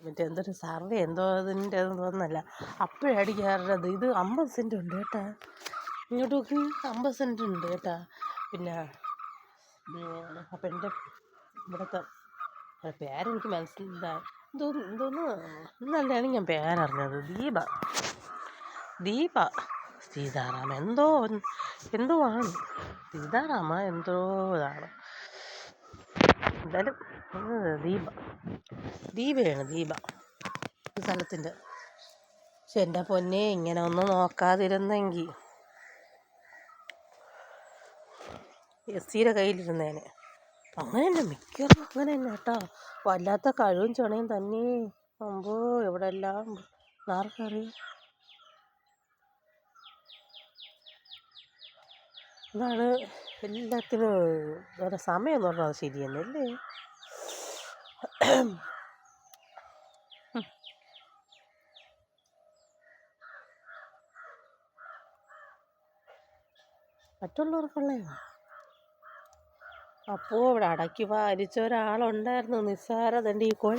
മറ്റേ എന്തൊരു സർവേ എന്തോ അതിൻ്റെ തോന്നുന്നല്ല. അപ്പോഴടിക്കാറുള്ളത് ഇത് 50 സെൻറ്റ് ഉണ്ട് കേട്ടാ. ഇങ്ങോട്ട് നോക്കി 50 സെൻറ്റ് ഉണ്ട് കേട്ടാ. പിന്നെ അപ്പം എൻ്റെ ഇവിടുത്തെ പേരെനിക്ക് മനസ്സിലാ എന്തോന്ന് ഇന്നല്ലാണ് ഞാൻ പേരറിഞ്ഞത്. ദീപ സീതാറാമ എന്തോ ആണ്. സീതാറാമ എന്തോ ഇതാണ്. എന്തായാലും ദീപയാണ് ദീപ സ്ഥലത്തിൻ്റെ. പക്ഷെ എൻ്റെ പൊന്നെ ഇങ്ങനെ ഒന്നും നോക്കാതിരുന്നെങ്കിൽ എസ്സിയുടെ കയ്യിലിരുന്നേനെ. അങ്ങനെ തന്നെ മിക്കവാറും അങ്ങനെ തന്നെ കേട്ടോ. വല്ലാത്ത കഴിവും ചുണയും തന്നെ. അമ്പോ എവിടെ എല്ലാം ആർക്കറിയാം. ഇതാണ് എല്ലാത്തിനും ഓരോ സമയം എന്ന് പറഞ്ഞാൽ അത് ശരിയല്ലേ അല്ലേ. മറ്റുള്ളവർക്കുള്ളേ. അപ്പോൾ ഇവിടെ അടക്കി വാരിച്ച ഒരാളുണ്ടായിരുന്നു നിസ്സാരതൻ്റെ ഈ കുഴ.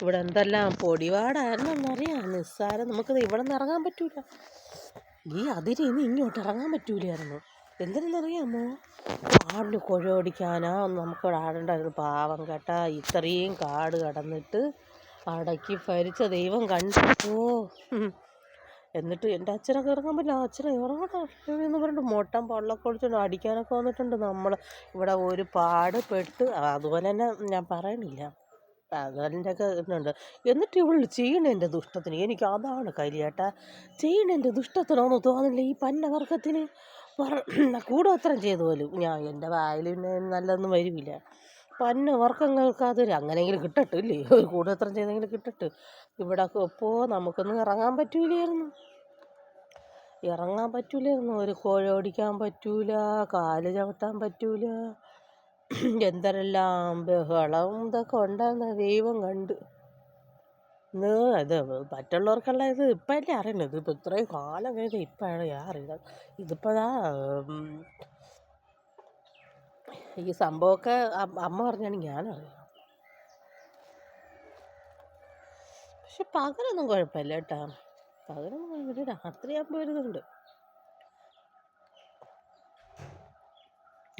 ഇവിടെ എന്തെല്ലാം പൊടിപാടായിരുന്നു എന്നറിയാം. നിസ്സാരം നമുക്കത് ഇവിടെ നിന്ന് ഇറങ്ങാൻ പറ്റൂല. ഈ അതിരിന്ന് ഇങ്ങോട്ട് ഇറങ്ങാൻ പറ്റൂലായിരുന്നു. എന്തിനെന്നറിയാമോ? ആടിന് കുഴ ഓടിക്കാനാ നമുക്കിവിടെ ആടുണ്ടായിരുന്നു. പാവം കേട്ടാ. ഇത്രയും കാട് കടന്നിട്ട് അടക്കി ഭരിച്ച ദൈവം കണ്ടോ. എന്നിട്ട് എൻ്റെ അച്ഛനൊക്കെ ഇറങ്ങാൻ പറ്റില്ല. അച്ഛനെ ഇറങ്ങട്ടെ എന്ന് പറഞ്ഞിട്ട് മൊട്ടം പള്ളൊക്കെ ഒളിച്ചുകൊണ്ട് അടിക്കാനൊക്കെ വന്നിട്ടുണ്ട്. നമ്മൾ ഇവിടെ ഒരു പാട് പെട്ട്. അതുപോലെ തന്നെ ഞാൻ പറയണില്ല, അതിൻ്റെ ഒക്കെ ഇതുണ്ട്. എന്നിട്ട് ഇവൾ ചെയ്യണേൻ്റെ ദുഷ്ടത്തിന് എനിക്ക് അതാണ് കരിയേട്ടാ. ചെയ്യണേൻ്റെ ദുഷ്ടത്തിനൊന്നും തോന്നില്ല. ഈ പന്നവർഗത്തിന് കൂടോത്രം ചെയ്തു പോലും ഞാൻ എൻ്റെ വായിൽ പിന്നെ നല്ലതൊന്നും വരില്ല. പന്ന വർഗങ്ങൾക്ക് അതൊരു അങ്ങനെയെങ്കിലും കിട്ടട്ടെ ഇല്ലേ. ഒരു കൂടോത്രം ചെയ്തെങ്കിലും കിട്ടട്ടെ. ഇവിടെ ഇപ്പോൾ നമുക്കൊന്നും ഇറങ്ങാൻ പറ്റൂലായിരുന്നു. ഒരു കോഴ ഓടിക്കാൻ പറ്റൂല, കാല് ചവിട്ടാൻ പറ്റൂല. എന്തെല്ലാം ബഹളം ഇതൊക്കെ ഉണ്ടാകുന്ന ദൈവം കണ്ട്. ഇത് മറ്റുള്ളവർക്കുള്ള ഇത് ഇപ്പോഴല്ലേ അറിയണത്. ഇതിപ്പോൾ ഇത്രയും കാലം കഴിഞ്ഞ് ഇപ്പോഴാണ് ഞാൻ അറിയുന്നത്. ഇതിപ്പോഴാ ഈ സംഭവമൊക്കെ അമ്മ പറഞ്ഞാണ് ഞാനറിയാം. പക്ഷെ പകലൊന്നും കുഴപ്പമില്ല കേട്ടാ. പകലൊന്നും കുഴപ്പമില്ല. രാത്രിയാകുമ്പോൾ വരുന്നുണ്ട്.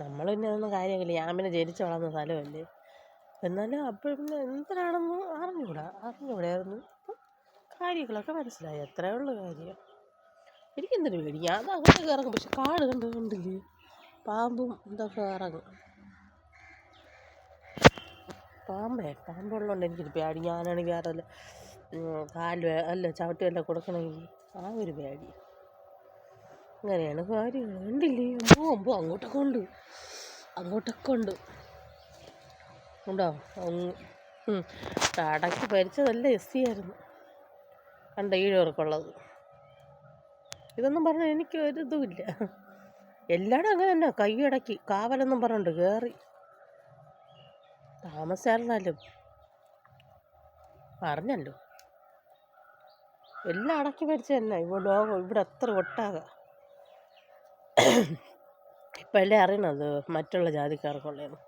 നമ്മൾ പിന്നെ അതൊന്നും കാര്യമില്ല. ഞാൻ പിന്നെ ജനിച്ചു വളർന്ന സ്ഥലമല്ലേ. എന്നാലും അപ്പോൾ പിന്നെ എന്തിനാണെന്ന് അറിഞ്ഞൂടായിരുന്നു. കാര്യങ്ങളൊക്കെ മനസ്സിലായി. അത്രേ ഉള്ളു കാര്യം. എനിക്കെന്തൊരു പേടി. ഞാൻ അങ്ങോട്ടൊക്കെ ഇറങ്ങും. പക്ഷെ കാട് കണ്ടില്ലേ, പാമ്പും ഇതൊക്കെ ഇറങ്ങും. പാമ്പുള്ളതുകൊണ്ട് എനിക്കൊരു പേടി. ഞാനാണെങ്കിൽ ആരല്ല ചവിട്ടി വല്ല കൊടുക്കണമെങ്കിൽ ആ ഒരു പേടി. അങ്ങനെയാണ് കാര്യങ്ങൾ. ഉണ്ടില്ലേ പോകുമ്പോൾ അങ്ങോട്ടൊക്കെ ഉണ്ട് ഉണ്ടോ. അടക്കി ഭരിച്ചതല്ല എസ്സി ആയിരുന്നു കണ്ട ഈഴവർക്കുള്ളത്. ഇതൊന്നും പറഞ്ഞാൽ എനിക്ക് ഒരിതുമില്ല. എല്ലാവരും അങ്ങനെ തന്നെ കൈയടക്കി കാവലെന്നും പറഞ്ഞുണ്ട് കയറി താമസിച്ചായിരുന്നാലും പറഞ്ഞല്ലോ. എല്ലാം അടക്കി ഭരിച്ച തന്നെ ഇവിടെ എത്ര ഒട്ടാകെ. ഇപ്പോഴല്ലേ അറിയണത് മറ്റുള്ള ജാതിക്കാർക്കുള്ളതാണ്.